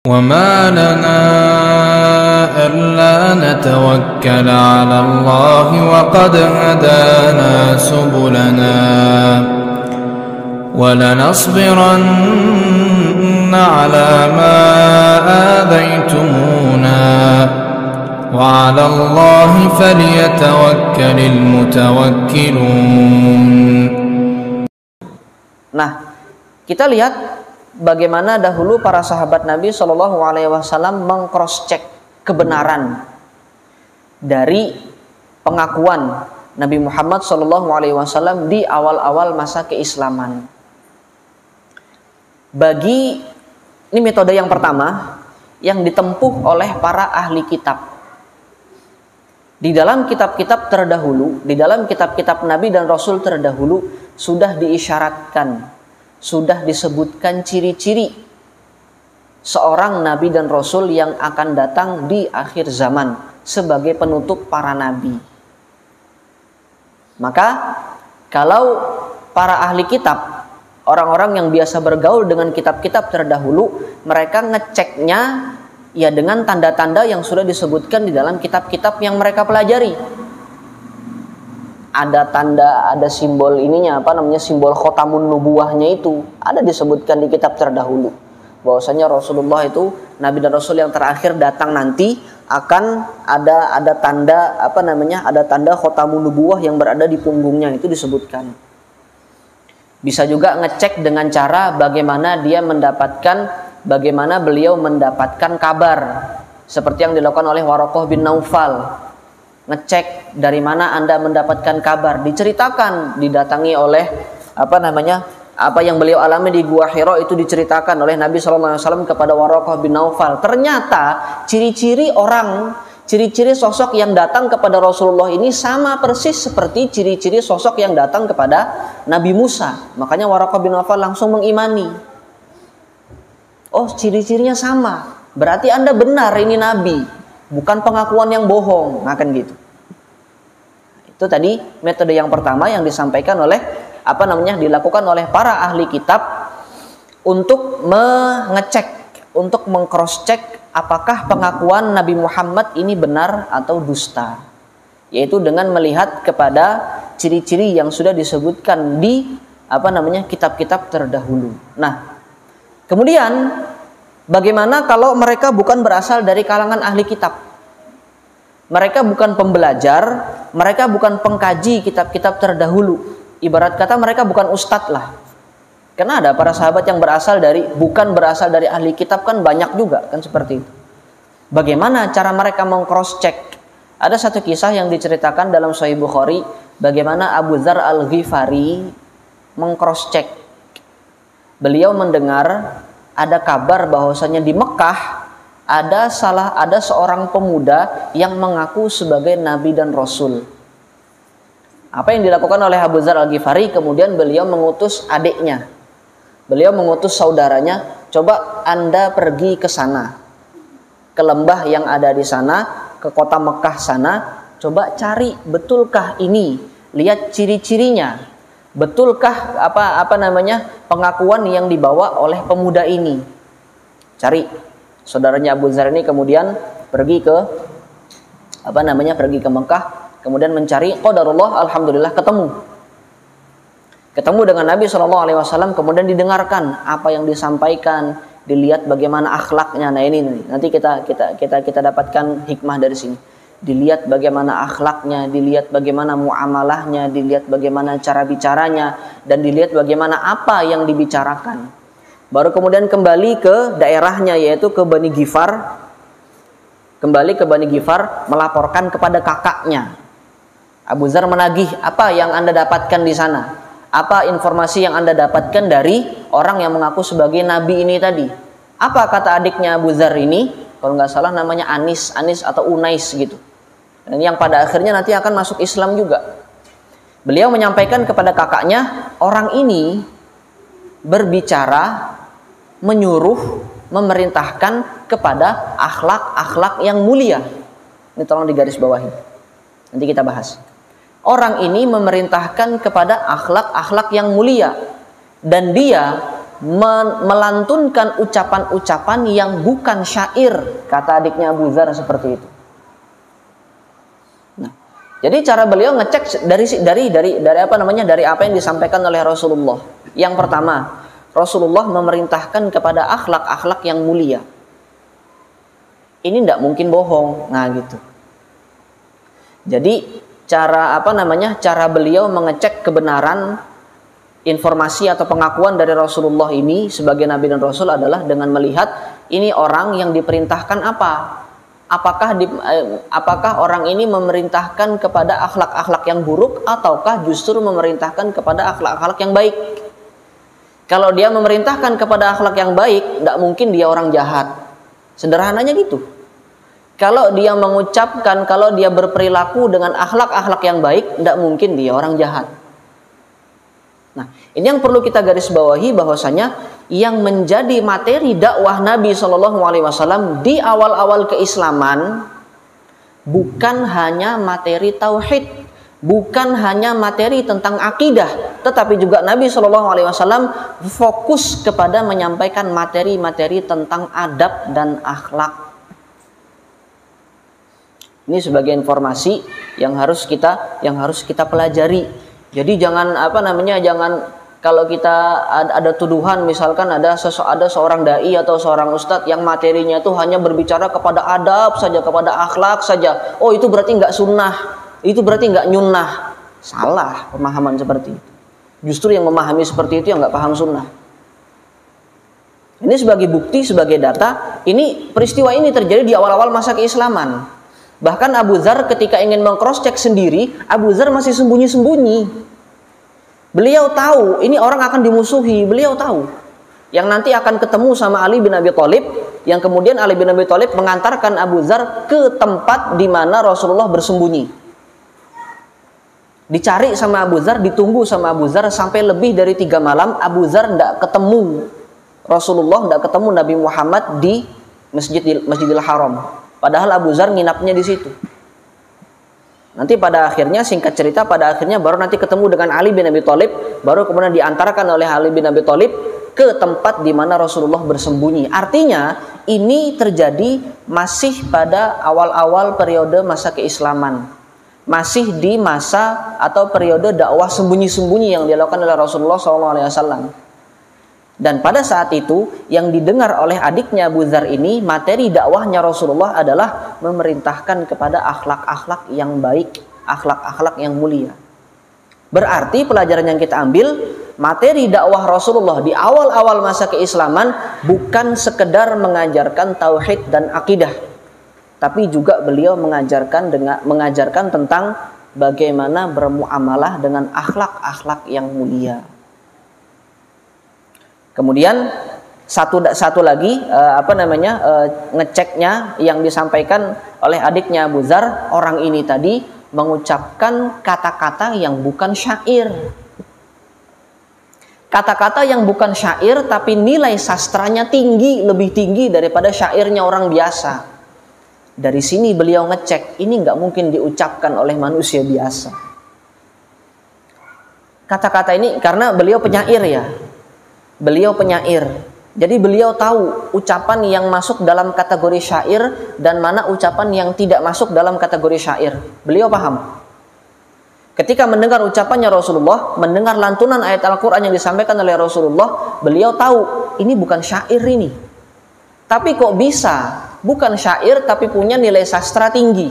وَمَا لَنَا أَلَّا نَتَوَكَّلَ عَلَى اللَّهِ وَقَدْ هَدَانَا سُبُلَنَا وَلَنَصْبِرَنَّ عَلَى مَا آذَيْتُمُونَا وَعَلَى اللَّهِ فَلْيَتَوَكَّلِ الْمُتَوَكِّلُونَ. Nah, kita lihat bagaimana dahulu para sahabat Nabi Shallallahu Alaihi Wasallam meng-cross-check kebenaran dari pengakuan Nabi Muhammad Shallallahu Alaihi Wasallam di awal-awal masa keislaman. Ini metode yang pertama yang ditempuh oleh para ahli kitab. Di dalam kitab-kitab terdahulu, di dalam kitab-kitab Nabi dan Rasul terdahulu sudah diisyaratkan, sudah disebutkan ciri-ciri seorang Nabi dan Rasul yang akan datang di akhir zaman sebagai penutup para Nabi. Maka kalau para ahli kitab, orang-orang yang biasa bergaul dengan kitab-kitab terdahulu, mereka ngeceknya ya dengan tanda-tanda yang sudah disebutkan di dalam kitab-kitab yang mereka pelajari. Ada tanda, ada simbol ininya, simbol khotamun nubuwahnya itu ada disebutkan di kitab terdahulu, bahwasanya Rasulullah itu Nabi dan Rasul yang terakhir datang nanti akan ada tanda ada tanda khotamun nubuwah yang berada di punggungnya, itu disebutkan. Bisa juga ngecek dengan cara bagaimana beliau mendapatkan kabar, seperti yang dilakukan oleh Waraqah bin Naufal. Ngecek dari mana Anda mendapatkan kabar, diceritakan, didatangi oleh apa yang beliau alami di Gua Hira itu diceritakan oleh Nabi SAW kepada Waraqah bin Naufal. Ternyata ciri-ciri sosok yang datang kepada Rasulullah ini sama persis seperti ciri-ciri sosok yang datang kepada Nabi Musa. Makanya Waraqah bin Naufal langsung mengimani. Oh, ciri-cirinya sama, berarti Anda benar, ini Nabi, bukan pengakuan yang bohong. Nah, kan gitu. Itu tadi metode yang pertama yang disampaikan oleh dilakukan oleh para ahli kitab untuk mengecek, untuk meng-cross-check apakah pengakuan Nabi Muhammad ini benar atau dusta, yaitu dengan melihat kepada ciri-ciri yang sudah disebutkan di kitab-kitab terdahulu. Nah, kemudian bagaimana kalau mereka bukan berasal dari kalangan ahli kitab? Mereka bukan pembelajar, mereka bukan pengkaji kitab-kitab terdahulu. Ibarat kata mereka bukan ustadz lah. Karena ada para sahabat yang bukan berasal dari ahli kitab, kan banyak juga kan seperti itu. Bagaimana cara mereka meng-cross-check? Ada satu kisah yang diceritakan dalam Sahih Bukhari, bagaimana Abu Dzar Al-Ghifari meng-cross-check. Beliau mendengar ada kabar bahwasanya di Mekah ada seorang pemuda yang mengaku sebagai Nabi dan Rasul. Apa yang dilakukan oleh Abu Dzar Al-Ghifari? Kemudian beliau mengutus adiknya, beliau mengutus saudaranya, coba Anda pergi ke sana, ke lembah yang ada di sana, ke kota Mekah sana, coba cari betulkah ini, lihat ciri-cirinya, betulkah pengakuan yang dibawa oleh pemuda ini. Cari. Saudaranya Abu Dzar ini kemudian pergi ke Mekah, kemudian mencari. Qadarullah, alhamdulillah ketemu dengan Nabi SAW, kemudian didengarkan apa yang disampaikan, dilihat bagaimana akhlaknya. Nah, ini nanti kita dapatkan hikmah dari sini. Dilihat bagaimana akhlaknya, dilihat bagaimana muamalahnya, dilihat bagaimana cara bicaranya, dan dilihat bagaimana apa yang dibicarakan. Baru kemudian kembali ke daerahnya, yaitu ke Bani Ghifar. Kembali ke Bani Ghifar, melaporkan kepada kakaknya. Abu Dzar menagih, apa yang Anda dapatkan di sana? Apa informasi yang Anda dapatkan dari orang yang mengaku sebagai Nabi ini tadi? Apa kata adiknya Abu Dzar ini? Kalau nggak salah namanya Anis atau Unais gitu. Dan yang pada akhirnya nanti akan masuk Islam juga. Beliau menyampaikan kepada kakaknya, orang ini berbicara, menyuruh, memerintahkan kepada akhlak-akhlak yang mulia. Ini tolong digarisbawahi, nanti kita bahas. Orang ini memerintahkan kepada akhlak-akhlak yang mulia, dan dia melantunkan ucapan-ucapan yang bukan syair, kata adiknya Abu Dzar seperti itu. Nah, jadi cara beliau ngecek dari apa yang disampaikan oleh Rasulullah. Yang pertama, Rasulullah memerintahkan kepada akhlak-akhlak yang mulia. Ini tidak mungkin bohong. Nah, gitu. Jadi cara beliau mengecek kebenaran informasi atau pengakuan dari Rasulullah ini sebagai Nabi dan Rasul adalah dengan melihat ini orang yang diperintahkan apa. Apakah orang ini memerintahkan kepada akhlak-akhlak yang buruk ataukah justru memerintahkan kepada akhlak-akhlak yang baik. Kalau dia memerintahkan kepada akhlak yang baik, tidak mungkin dia orang jahat. Sederhananya gitu. Kalau dia mengucapkan, kalau dia berperilaku dengan akhlak-akhlak yang baik, tidak mungkin dia orang jahat. Nah, ini yang perlu kita garis bawahi bahwasanya yang menjadi materi dakwah Nabi SAW di awal-awal keislaman bukan hanya materi tauhid, bukan hanya materi tentang akidah, tetapi juga Nabi SAW fokus kepada menyampaikan materi-materi tentang adab dan akhlak. Ini sebagai informasi yang harus kita pelajari. Jadi jangan jangan kalau kita ada tuduhan misalkan ada seorang dai atau seorang ustadz yang materinya itu hanya berbicara kepada adab saja, kepada akhlak saja. Oh, itu berarti nggak sunnah, itu berarti nggak nyunnah. Salah pemahaman seperti itu. Justru yang memahami seperti itu yang nggak paham sunnah. Ini sebagai bukti, sebagai data. Ini peristiwa ini terjadi di awal-awal masa keislaman. Bahkan Abu Dzar ketika ingin meng-cross check sendiri, Abu Dzar masih sembunyi-sembunyi. Beliau tahu ini orang akan dimusuhi, beliau tahu. Yang nanti akan ketemu sama Ali bin Abi Thalib, yang kemudian Ali bin Abi Thalib mengantarkan Abu Dzar ke tempat di mana Rasulullah bersembunyi. Dicari sama Abu Dzar, ditunggu sama Abu Dzar sampai lebih dari 3 malam. Abu Dzar tidak ketemu Rasulullah, tidak ketemu Nabi Muhammad di Masjidil Haram. Padahal Abu Dzar nginapnya di situ. Nanti pada akhirnya, singkat cerita, pada akhirnya baru nanti ketemu dengan Ali bin Abi Thalib, baru kemudian diantarkan oleh Ali bin Abi Thalib ke tempat di mana Rasulullah bersembunyi. Artinya ini terjadi masih pada awal-awal periode masa keislaman, masih di masa atau periode dakwah sembunyi-sembunyi yang dilakukan oleh Rasulullah SAW. Dan pada saat itu yang didengar oleh adiknya Abu Dzar ini, materi dakwahnya Rasulullah adalah memerintahkan kepada akhlak-akhlak yang baik, akhlak-akhlak yang mulia. Berarti pelajaran yang kita ambil, materi dakwah Rasulullah di awal-awal masa keislaman bukan sekedar mengajarkan tauhid dan akidah, tapi juga beliau mengajarkan tentang bagaimana bermuamalah dengan akhlak-akhlak yang mulia. Kemudian satu lagi ngeceknya yang disampaikan oleh adiknya Abu Dzar, orang ini tadi mengucapkan kata-kata yang bukan syair. Kata-kata yang bukan syair tapi nilai sastranya tinggi, lebih tinggi daripada syairnya orang biasa. Dari sini beliau ngecek, ini nggak mungkin diucapkan oleh manusia biasa. Kata-kata ini karena beliau penyair ya. Beliau penyair, jadi beliau tahu ucapan yang masuk dalam kategori syair dan mana ucapan yang tidak masuk dalam kategori syair. Beliau paham. Ketika mendengar ucapannya Rasulullah, mendengar lantunan ayat Al-Quran yang disampaikan oleh Rasulullah, beliau tahu ini bukan syair ini. Tapi kok bisa bukan syair tapi punya nilai sastra tinggi?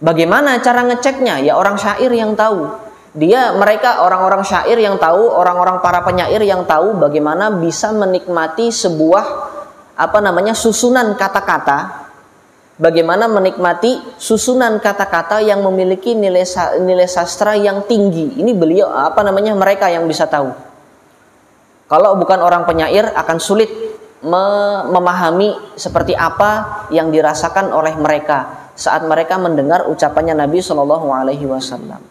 Bagaimana cara ngeceknya? Ya orang syair yang tahu. Mereka orang-orang syair yang tahu, orang-orang para penyair yang tahu bagaimana bisa menikmati sebuah susunan kata-kata, bagaimana menikmati susunan kata-kata yang memiliki nilai sastra yang tinggi. Ini mereka yang bisa tahu. Kalau bukan orang penyair akan sulit memahami seperti apa yang dirasakan oleh mereka saat mereka mendengar ucapannya Nabi SAW.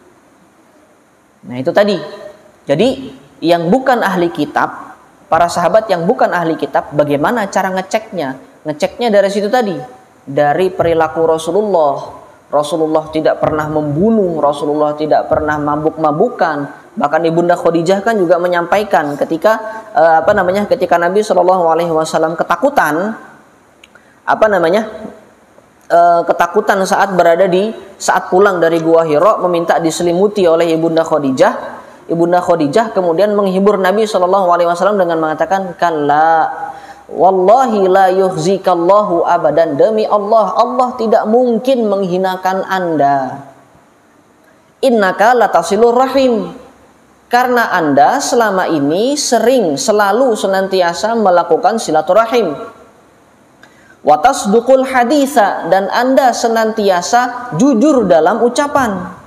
Nah itu tadi. Jadi yang bukan ahli kitab, para sahabat yang bukan ahli kitab, bagaimana cara ngeceknya? Ngeceknya dari situ tadi, dari perilaku Rasulullah. Rasulullah tidak pernah membunuh, Rasulullah tidak pernah mabuk-mabukan, Bahkan Ibunda Khadijah kan juga menyampaikan ketika ketika Nabi SAW ketakutan, ketakutan saat pulang dari Gua Hira, meminta diselimuti oleh Ibunda Khadijah. Ibunda Khadijah kemudian menghibur Nabi SAW dengan mengatakan, kalla wallahi la yukhzikallahu abadan, demi Allah, Allah tidak mungkin menghinakan Anda. Innaka latasilur rahim, karena Anda selama ini selalu senantiasa melakukan silaturahim. Wa tasduqul haditha, dan Anda senantiasa jujur dalam ucapan.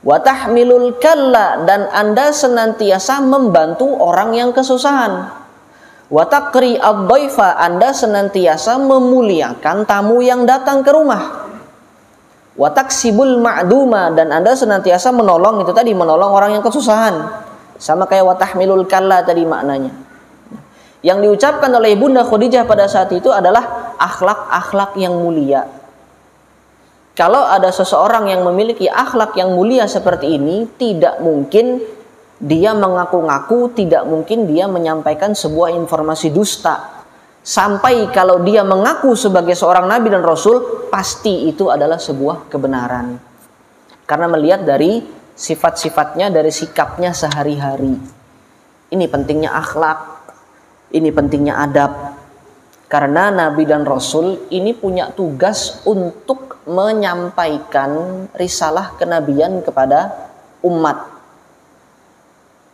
Wa tahmilul kalla, dan Anda senantiasa membantu orang yang kesusahan. Wa taqri ad-dhaifa, Anda senantiasa memuliakan tamu yang datang ke rumah. Wa taksibul ma'duma, dan Anda senantiasa menolong orang yang kesusahan. Sama kayak wa tahmilul kalla tadi maknanya. Yang diucapkan oleh Ibunda Khadijah pada saat itu adalah akhlak-akhlak yang mulia. Kalau ada seseorang yang memiliki akhlak yang mulia seperti ini, tidak mungkin dia mengaku-ngaku, tidak mungkin dia menyampaikan sebuah informasi dusta. Sampai kalau dia mengaku sebagai seorang nabi dan rasul, pasti itu adalah sebuah kebenaran. Karena melihat dari sifat-sifatnya, dari sikapnya sehari-hari. Ini pentingnya akhlak, ini pentingnya adab. Karena nabi dan rasul ini punya tugas untuk menyampaikan risalah kenabian kepada umat.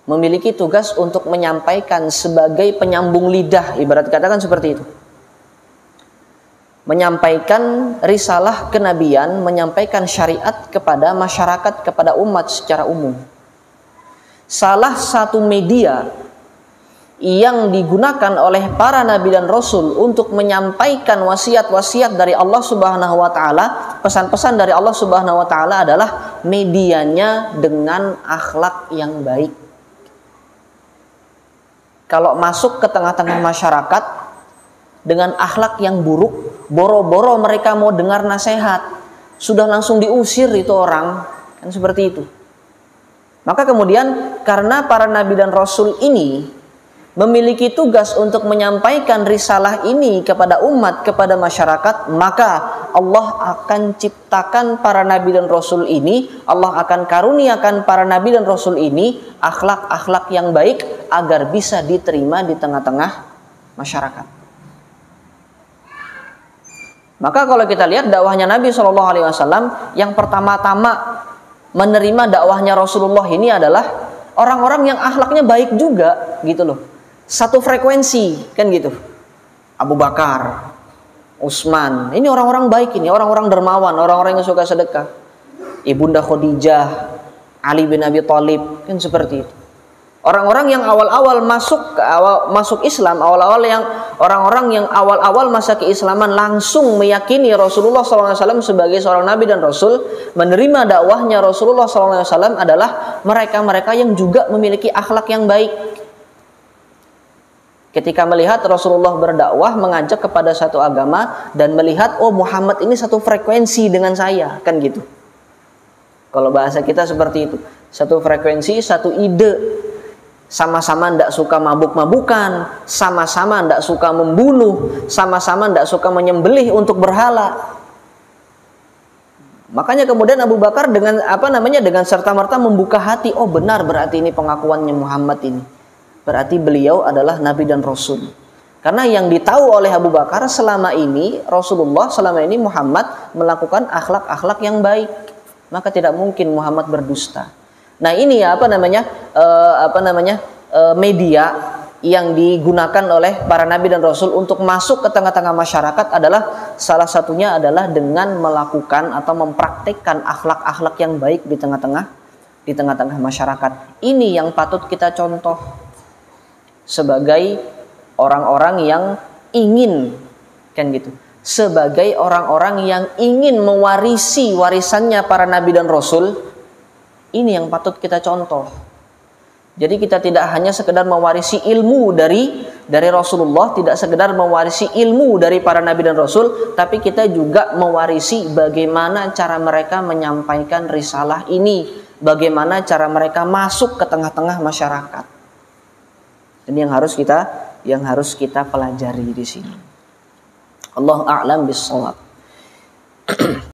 Memiliki tugas untuk menyampaikan sebagai penyambung lidah, ibarat katakan seperti itu. Menyampaikan risalah kenabian, menyampaikan syariat kepada masyarakat, kepada umat secara umum. Salah satu media yang digunakan oleh para nabi dan rasul untuk menyampaikan wasiat-wasiat dari Allah Subhanahu wa taala, pesan-pesan dari Allah Subhanahu wa taala adalah medianya dengan akhlak yang baik. Kalau masuk ke tengah-tengah masyarakat dengan akhlak yang buruk, boro-boro mereka mau dengar nasihat, sudah langsung diusir itu orang, kan seperti itu. Maka kemudian karena para nabi dan rasul ini memiliki tugas untuk menyampaikan risalah ini kepada umat, kepada masyarakat, maka Allah akan ciptakan para nabi dan rasul ini, Allah akan karuniakan para nabi dan rasul ini akhlak-akhlak yang baik agar bisa diterima di tengah-tengah masyarakat. Maka kalau kita lihat dakwahnya Nabi SAW, yang pertama-tama menerima dakwahnya Rasulullah ini adalah orang-orang yang akhlaknya baik juga, gitu loh. Satu frekuensi, kan gitu. Abu Bakar, Utsman, ini orang-orang baik, ini orang-orang dermawan, orang-orang yang suka sedekah. Ibunda Khadijah, Ali bin Abi Thalib, kan seperti itu. Orang-orang yang awal-awal masuk Islam, orang-orang yang awal-awal masa keislaman langsung meyakini Rasulullah SAW sebagai seorang nabi dan rasul, menerima dakwahnya Rasulullah SAW adalah mereka-mereka yang juga memiliki akhlak yang baik. Ketika melihat Rasulullah berdakwah, mengajak kepada satu agama, dan melihat, oh Muhammad ini satu frekuensi dengan saya, kan gitu. Kalau bahasa kita seperti itu, satu frekuensi, satu ide. Sama-sama tidak suka mabuk-mabukan, sama-sama tidak suka membunuh, sama-sama tidak suka menyembelih untuk berhala. Makanya kemudian Abu Bakar dengan serta-merta membuka hati, oh benar berarti ini pengakuannya Muhammad ini. Berarti beliau adalah nabi dan rasul. Karena yang ditahu oleh Abu Bakar selama ini, Rasulullah selama ini Muhammad melakukan akhlak-akhlak yang baik. Maka tidak mungkin Muhammad berdusta. Nah ini media yang digunakan oleh para nabi dan rasul untuk masuk ke tengah-tengah masyarakat adalah salah satunya adalah dengan melakukan atau mempraktikkan akhlak-akhlak yang baik di tengah-tengah masyarakat. Ini yang patut kita contoh sebagai orang-orang yang ingin, kan gitu, sebagai orang-orang yang ingin mewarisi warisannya para nabi dan rasul. Ini yang patut kita contoh. Jadi kita tidak hanya sekedar mewarisi ilmu dari Rasulullah, tidak sekedar mewarisi ilmu dari para nabi dan rasul, tapi kita juga mewarisi bagaimana cara mereka menyampaikan risalah ini bagaimana cara mereka masuk ke tengah-tengah masyarakat. Ini yang harus kita pelajari di sini. Allahu a'lam bis-shawab.